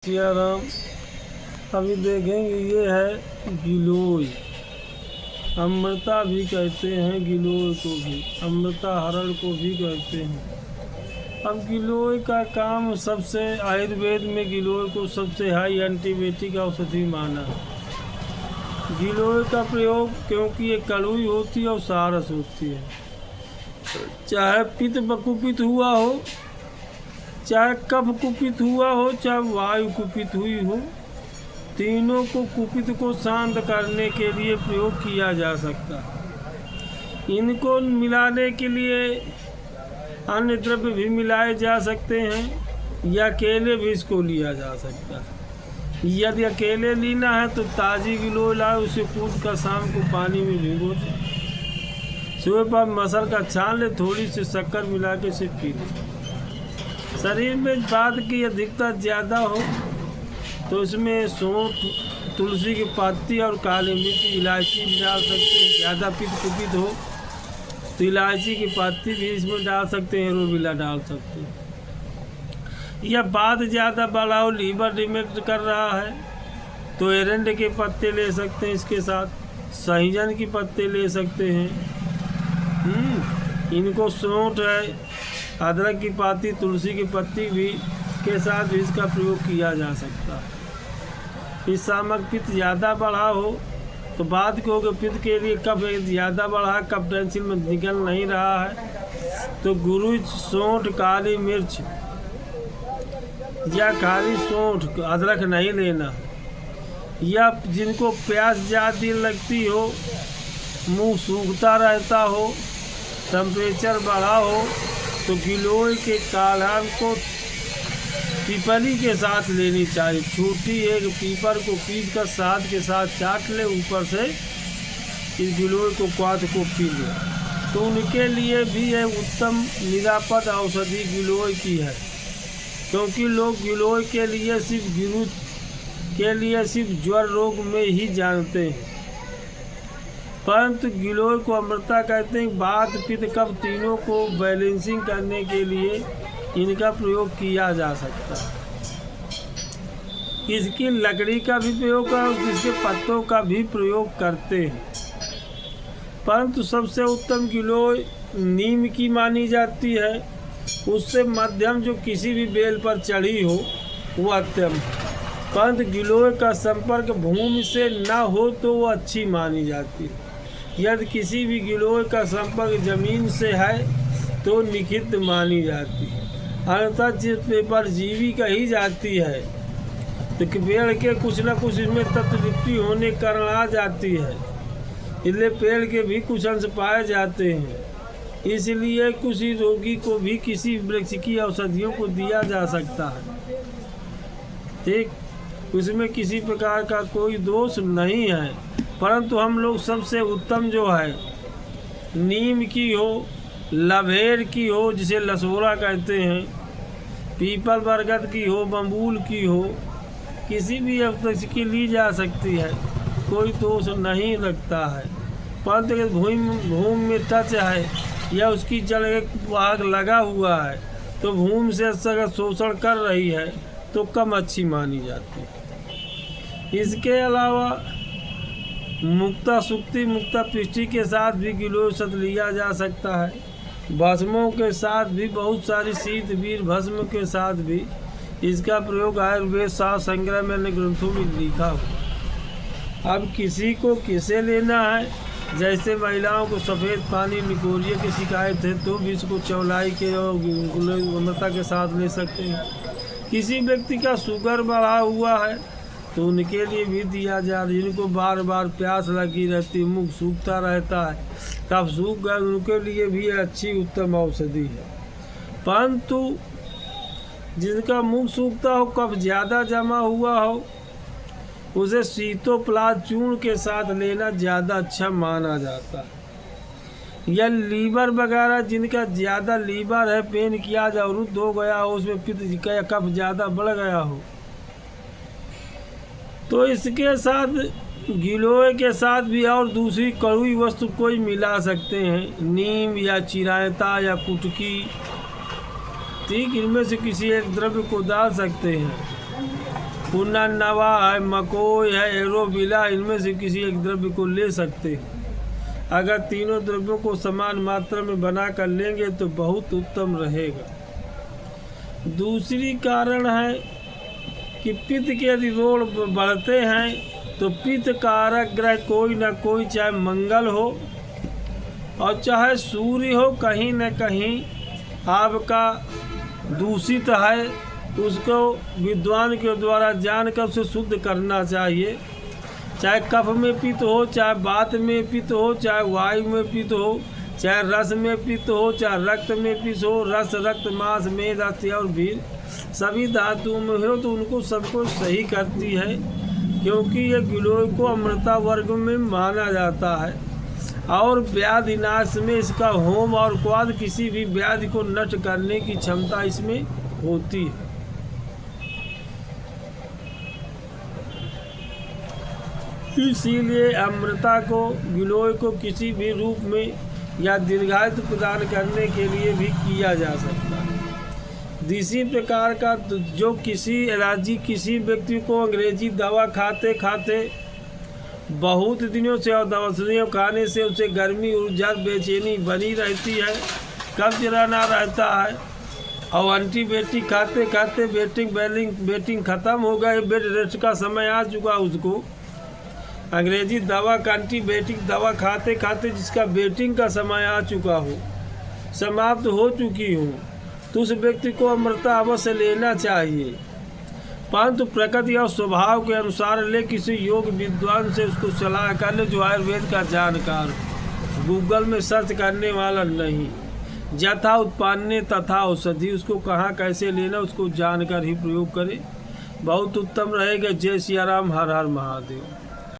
सियाराम। अभी देखेंगे ये है गिलोय। अमृता भी कहते हैं गिलोय को भी, अमृता हरड़ को भी कहते हैं। अब गिलोय का काम सबसे आयुर्वेद में गिलोय को सबसे हाई एंटीबायोटिक औषधि माना है। गिलोय का प्रयोग क्योंकि ये कड़वी होती है और सारस होती है। चाहे पित्त कुपित हुआ हो, चाहे कफ कुपित हुआ हो, चाहे वायु कुपित हुई हो, तीनों को कुपित को शांत करने के लिए प्रयोग किया जा सकता है। इनको मिलाने के लिए अन्य द्रव्य भी मिलाए जा सकते हैं या अकेले भी इसको लिया जा सकता है। यदि अकेले लेना है तो ताज़ी गिलोय लाए, उसे कूट कर शाम को पानी में भिगो दें, सुबह पर मसल का छान ले, थोड़ी सी शक्कर मिला के इसे पी लें। शरीर में वात की अधिकता ज़्यादा हो तो इसमें सौंठ, तुलसी की पत्ती और काली मिर्च, इलायची भी डाल सकते हैं। ज़्यादा पित्त कुपित हो तो इलायची की पत्ती भी इसमें डाल सकते हैं, रोबिला डाल सकते हैं। या वात ज़्यादा बढ़ा हो, लीवर डिमेक्ट कर रहा है तो एरंड के पत्ते ले सकते हैं, इसके साथ सहजन की पत्ते ले सकते हैं। इनको सौंठ है, अदरक की पत्ती, तुलसी की पत्ती भी के साथ भी इसका प्रयोग किया जा सकता है। इस सामक पित्त ज़्यादा बढ़ा हो तो बात को कि पित्त के लिए कफ ज़्यादा बढ़ा, कफ पेंसिल में निकल नहीं रहा है तो गुरुज, सौंठ, काली मिर्च या खाली सौंठ, अदरक नहीं लेना। या जिनको प्यास ज़्यादा लगती हो, मुंह सूखता रहता हो, टेम्परेचर बढ़ा हो तो गिलोय के काढ़ा को पीपली के साथ लेनी चाहिए। छोटी एक पीपर को पीस कर शहद के साथ चाट ले, ऊपर से इस गिलोय को क्वाथ को पी ले तो उनके लिए भी यह उत्तम निरापद औषधि गिलोय की है। क्योंकि लोग गिलोय के लिए सिर्फ ज्वर रोग में ही जानते हैं, परंतु गिलोय को अमृता कहते हैं। वात, पित्त, कफ तीनों को बैलेंसिंग करने के लिए इनका प्रयोग किया जा सकता है। इसकी लकड़ी का भी प्रयोग कर, इसके पत्तों का भी प्रयोग करते हैं, परंतु सबसे उत्तम गिलोय नीम की मानी जाती है। उससे मध्यम जो किसी भी बेल पर चढ़ी हो वो अत्यम, परंतु गिलोय का संपर्क भूमि से न हो तो वो अच्छी मानी जाती है। यदि किसी भी गिलोय का संपर्क जमीन से है तो निखित मानी जाती है, अन्यथा जिस पेपर जीवी कही जाती है तो पेड़ के कुछ न कुछ इसमें तत्वयुक्ति होने के कारण आ जाती है, इसलिए पेड़ के भी कुछ अंश पाए जाते हैं। इसलिए किसी रोगी को भी किसी वृक्ष की औषधियों को दिया जा सकता है, ठीक, उसमें किसी प्रकार का कोई दोष नहीं है। परंतु हम लोग सबसे उत्तम जो है नीम की हो, लभेर की हो जिसे लसोरा कहते हैं, पीपल बरगद की हो, बम्बूल की हो, किसी भी वृक्ष की ली जा सकती है, कोई दोष नहीं लगता है। परंतु भूमि में टच है या उसकी जड़ एक भाग लगा हुआ है तो भूमि से अगर शोषण कर रही है तो कम अच्छी मानी जाती है। इसके अलावा मुक्ता सुक्ति, मुक्ता पृष्टि के साथ भी गिलोय औषध लिया जा सकता है। भस्मों के साथ भी, बहुत सारी शीत वीर भस्म के साथ भी इसका प्रयोग आयुर्वेद शास्त्र संग्रह में अन्य ग्रंथों में लिखा हुआ। अब किसी को किसे लेना है, जैसे महिलाओं को सफ़ेद पानी निकोरिया की शिकायत है तो भी इसको चौलाई के और अमृता के साथ ले सकते हैं। किसी व्यक्ति का शुगर बढ़ा हुआ है तो उनके लिए भी दिया जा रहा है। जिनको बार बार प्यास लगी रहती, मुख सूखता रहता है, कफ सूख गए, उनके लिए भी अच्छी उत्तम औषधि है। परंतु जिनका मुख सूखता हो, कफ ज़्यादा जमा हुआ हो, उसे शीतोपलाद चूर्ण के साथ लेना ज़्यादा अच्छा माना जाता है। या लीवर वगैरह, जिनका ज़्यादा लीवर है, पेन किया अवरुद्ध हो गया हो, उसमें पित्त का कफ ज़्यादा बढ़ गया हो तो इसके साथ गिलोय के साथ भी और दूसरी कड़वी वस्तु कोई मिला सकते हैं, नीम या चिरायता या कुटकी, ठीक, इनमें से किसी एक द्रव्य को डाल सकते हैं। पुनर्नवा है, मकोई है, एरोविला, इनमें से किसी एक द्रव्य को ले सकते हैं। अगर तीनों द्रव्यों को समान मात्रा में बना कर लेंगे तो बहुत उत्तम रहेगा। दूसरी कारण है कि पित्त के यदि रोग बढ़ते हैं तो पित्त कारक ग्रह कोई न कोई, चाहे मंगल हो और चाहे सूर्य हो, कहीं न कहीं आपका दूषित है, उसको विद्वान के द्वारा जानकर उसे शुद्ध करना चाहिए। चाहे कफ में पित्त हो, चाहे वात में पित्त हो, चाहे वायु में पित्त हो, चाहे रस में पित्त हो, चाहे रक्त में पित्त हो, रस, रक्त, मांस, मेद, अस्थि और भीर सभी धातुओं में हो तो उनको सबको सही करती है, क्योंकि ये गिलोय को अमृता वर्ग में माना जाता है। और व्याधि नाश में इसका होम और क्वाद किसी भी व्याधि को नष्ट करने की क्षमता इसमें होती है। इसीलिए अमृता को, गिलोय को किसी भी रूप में या दीर्घायु प्रदान करने के लिए भी किया जा सकता है। इसी प्रकार का जो किसी व्यक्ति को अंग्रेजी दवा खाते खाते बहुत दिनों से और दवाइयाँ खाने से उसे गर्मी, ऊर्जा, बेचैनी बनी रहती है, कब्ज रहना रहता है, और एंटीबायोटिक खाते खाते बेटिंग ख़त्म हो गए, बेड रेस्ट का समय आ चुका, उसको अंग्रेजी दवा का एंटीबायोटिक दवा खाते खाते जिसका बेटिंग का समय आ चुका हो, समाप्त हो चुकी हो, तो उस व्यक्ति को अमृता अवश्य लेना चाहिए, परंतु प्रकृति और स्वभाव के अनुसार ले। किसी योग विद्वान से उसको सलाह कर ले जो आयुर्वेद का जानकार, गूगल में सर्च करने वाला नहीं। यथा उत्पन्ने तथा औषधि, उसको कहाँ कैसे लेना उसको जानकर ही प्रयोग करे, बहुत उत्तम रहेगा। जय सिया राम, हर हर महादेव।